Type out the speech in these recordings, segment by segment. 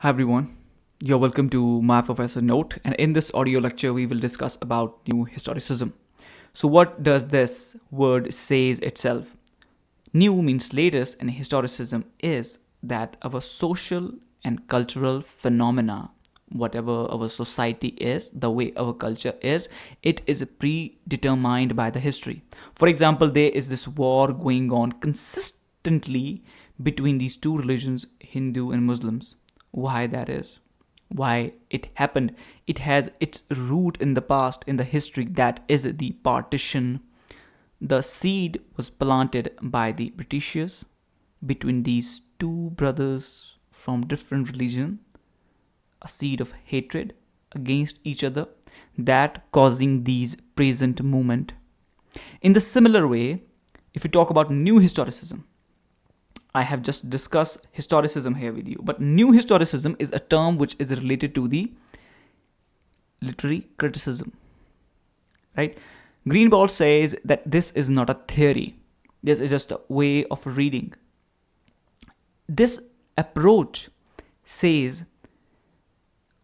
Hi everyone, you're welcome to my Professor Note, and in this audio lecture, we will discuss about new historicism. So, what does this word says itself? New means latest, and historicism is that our social and cultural phenomena, whatever our society is, the way our culture is, it is predetermined by the history. For example, there is this war going on consistently between these two religions, Hindu and Muslims. Why that is? Why it happened? It has its root in the past, in the history, that is the partition. The seed was planted by the Britishers between these two brothers from different religion, a seed of hatred against each other, that causing these present movement. In the similar way, if we talk about new historicism, I have just discussed historicism here with you, but new historicism is a term which is related to the literary criticism, right? Greenwald says that this is not a theory, this is just a way of reading. This approach says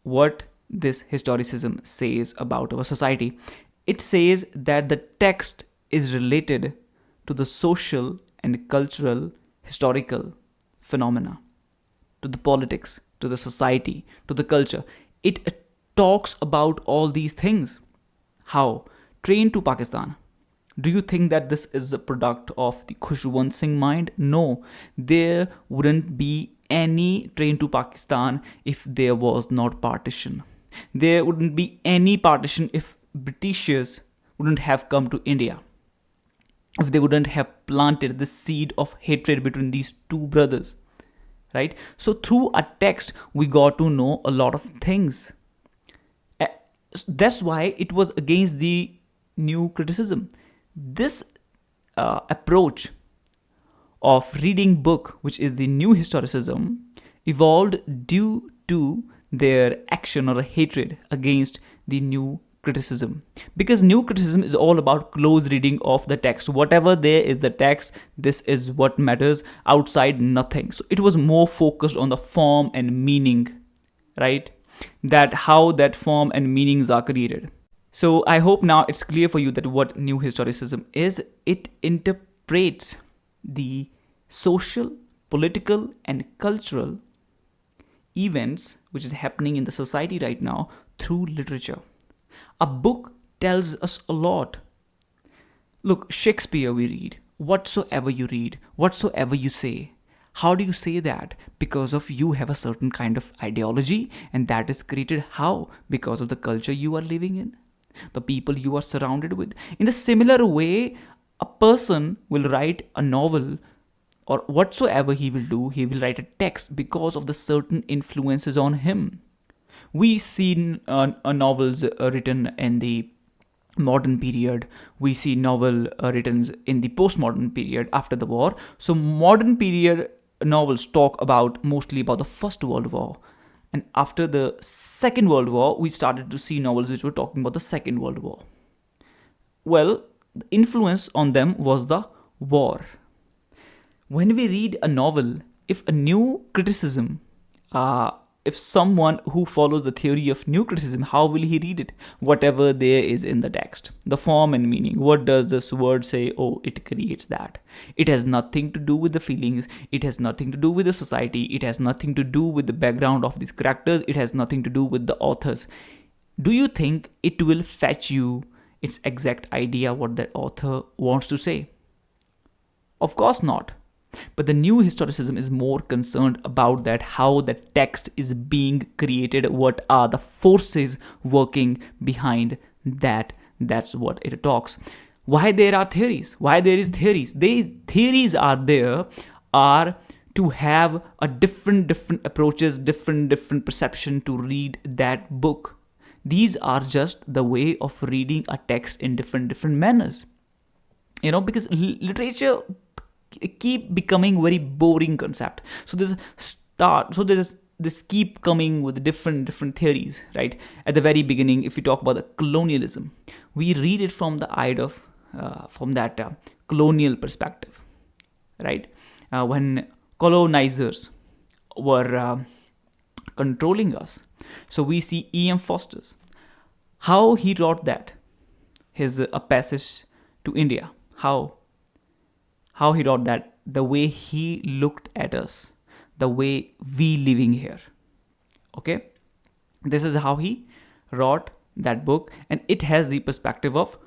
what this historicism says about our society. It says that the text is related to the social and cultural historical phenomena, to the politics, to the society, to the culture. It talks about all these things. How? Train to Pakistan. Do you think that this is a product of the Khushwant Singh mind? No, there wouldn't be any Train to Pakistan if there was not partition. There wouldn't be any partition if Britishers wouldn't have come to India, if they wouldn't have planted the seed of hatred between these two brothers, right? So through a text we got to know a lot of things. Uh, that's why it was against the new criticism. This approach of reading book, which is the new historicism, evolved due to their action or hatred against the new criticism, because new criticism is all about close reading of the text. Whatever there is the text, this is what matters, outside nothing. So it was more focused on the form and meaning, right? That how that form and meanings are created. So I hope now it's clear for you that what new historicism is. It interprets the social, political, and cultural events which is happening in the society right now through literature. A book tells us a lot. Look, Shakespeare we read, whatsoever you read, whatsoever you say. How do you say that? Because of you have a certain kind of ideology, and that is created how? Because of the culture you are living in, the people you are surrounded with. In a similar way, a person will write a novel, or whatsoever he will do, he will write a text because of the certain influences on him. We see novels written in the modern period, we see novel written in the postmodern period after the war. So modern period novels talk about mostly about the First World War, and after the Second World War we started to see novels which were talking about the Second World War. Well, the influence on them was the war. When we read a novel, if a new criticism, if someone who follows the theory of new criticism, how will he read it? Whatever there is in the text, the form and meaning. What does this word say? Oh, it creates that. It has nothing to do with the feelings. It has nothing to do with the society. It has nothing to do with the background of these characters. It has nothing to do with the authors. Do you think it will fetch you its exact idea what that author wants to say? Of course not. But the new historicism is more concerned about that, how the text is being created, what are the forces working behind that. That's what it talks. Why there are theories? Why there is theories? They theories are there are to have a different approaches, different perception to read that book. These are just the way of reading a text in different manners, because literature keep becoming very boring concept. So there's this keep coming with different theories, right? At the very beginning, if we talk about the colonialism, we read it from the eye of from that colonial perspective, right? When colonizers were controlling us. So we see E.M. Foster's. How he wrote that, his A Passage to India. How he wrote that, the way he looked at us, the way we living here. Okay, this is how he wrote that book, and it has the perspective of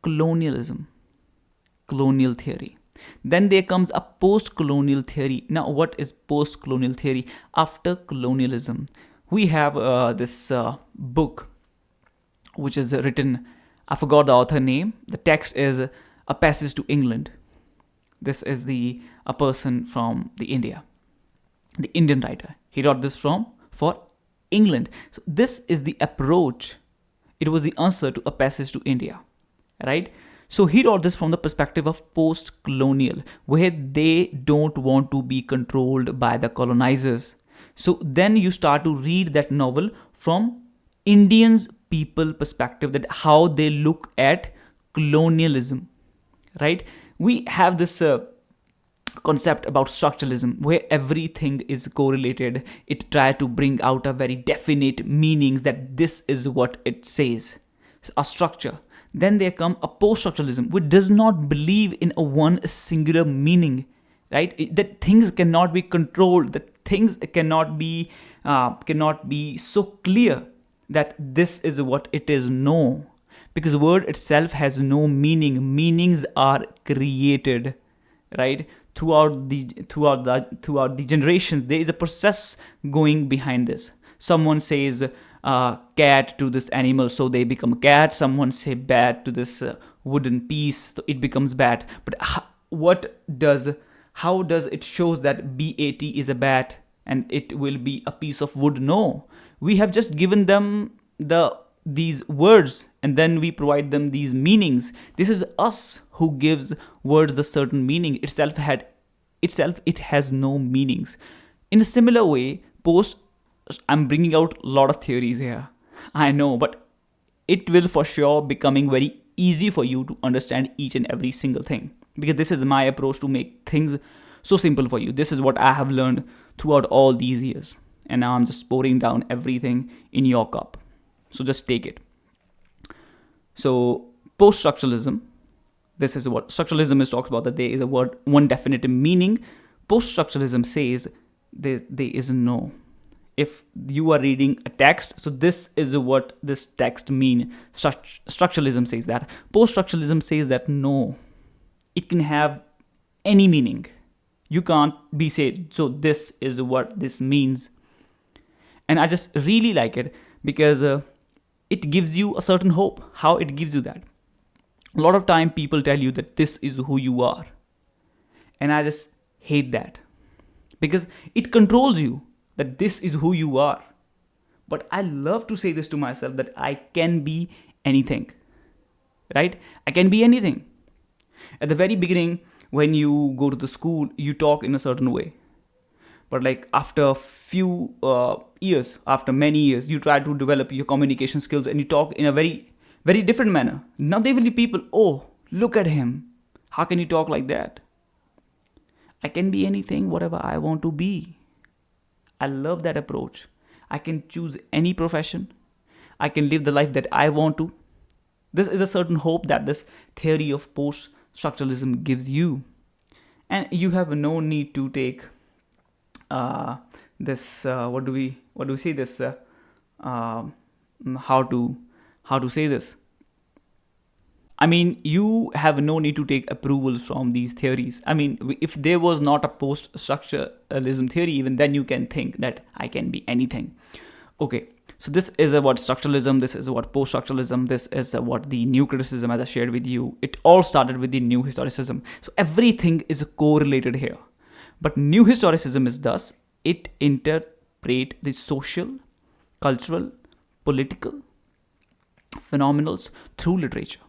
colonialism, colonial theory. Then there comes a post colonial theory. Now, what is post colonial theory? After colonialism, we have this book which is written, I forgot the author name. The text is A Passage to England. This is the a person from the India, the Indian writer. He wrote this from for England. So this is the approach. It was the answer to A Passage to India, right? So he wrote this from the perspective of post-colonial, where they don't want to be controlled by the colonizers. So then you start to read that novel from Indians people perspective, that how they look at colonialism, right? We have this concept about structuralism where everything is correlated. It tries to bring out a very definite meanings that this is what it says, a structure. Then there come a post-structuralism which does not believe in a one singular meaning, right? That things cannot be controlled, that things cannot be so clear that this is what it is. No, because word itself has no meaning. Meanings are created, right? Throughout the generations, there is a process going behind this. Someone says cat to this animal, so they become a cat. Someone say bat to this wooden piece, so it becomes bat. But how does it shows that bat is a bat and it will be a piece of wood? No, we have just given them these words, and then we provide them these meanings. This is us who gives words a certain meaning. It has no meanings. In a similar way, I'm bringing out a lot of theories here, I know, but it will for sure becoming very easy for you to understand each and every single thing, because this is my approach to make things so simple for you. This is what I have learned throughout all these years, and now I'm just pouring down everything in your cup. So just take it. So post-structuralism, this is what structuralism is talks about, that there is a word, one definitive meaning. Post-structuralism says there is no. If you are reading a text, so this is what this text mean. Structuralism says that. Post-structuralism says that no, it can have any meaning. You can't be said, so this is what this means. And I just really like it because it gives you a certain hope. How it gives you that? A lot of time people tell you that this is who you are. And I just hate that, because it controls you, that this is who you are. But I love to say this to myself, that I can be anything, right? I can be anything. At the very beginning, when you go to the school, you talk in a certain way. But like after a few years, after many years, you try to develop your communication skills and you talk in a very, very different manner. Now there will be people, oh, look at him. How can you talk like that? I can be anything, whatever I want to be. I love that approach. I can choose any profession. I can live the life that I want to. This is a certain hope that this theory of post-structuralism gives you. And you have no need to take this what do we say this how to say this. I mean, you have no need to take approvals from these theories. I mean, if there was not a post-structuralism theory, even then you can think that I can be anything. Okay, so this is about structuralism, this is about post-structuralism, this is what the new criticism, as I shared with you. It all started with the new historicism. So everything is correlated here. But new historicism is thus, it interpret the social, cultural, political phenomenals through literature.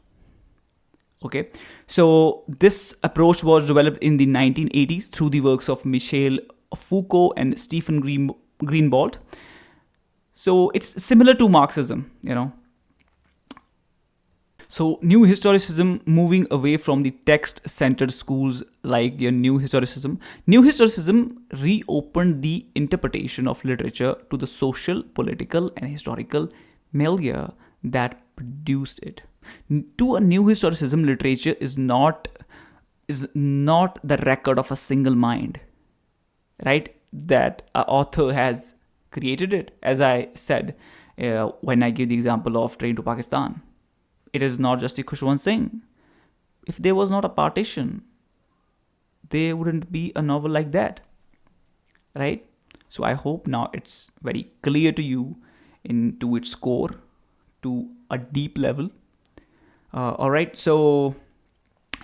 Okay, so this approach was developed in the 1980s through the works of Michel Foucault and Stephen Greenblatt. So it's similar to Marxism, So, new historicism, moving away from the text centered schools like your new historicism. New historicism reopened the interpretation of literature to the social, political, and historical milieu that produced it. To a new historicism, literature is not the record of a single mind, right? That an author has created it. As I said, when I give the example of Train to Pakistan, it is not just the Khushwant Singh. If there was not a partition, there wouldn't be a novel like that, right? So I hope now it's very clear to you into its core, to a deep level. All right. So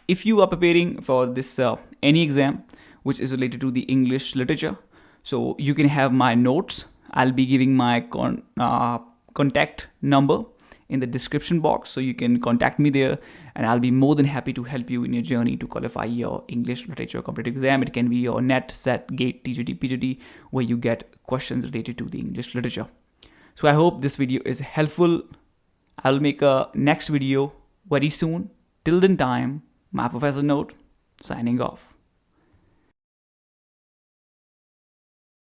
if you are preparing for this any exam which is related to the English literature, so you can have my notes. I'll be giving my contact number in the description box, so you can contact me there, and I'll be more than happy to help you in your journey to qualify your English literature competitive exam. It can be your NET, SET, GATE, TGT, PGT, where you get questions related to the English literature. So I hope this video is helpful. I'll make a next video very soon. Till then time, my Professor Note, signing off.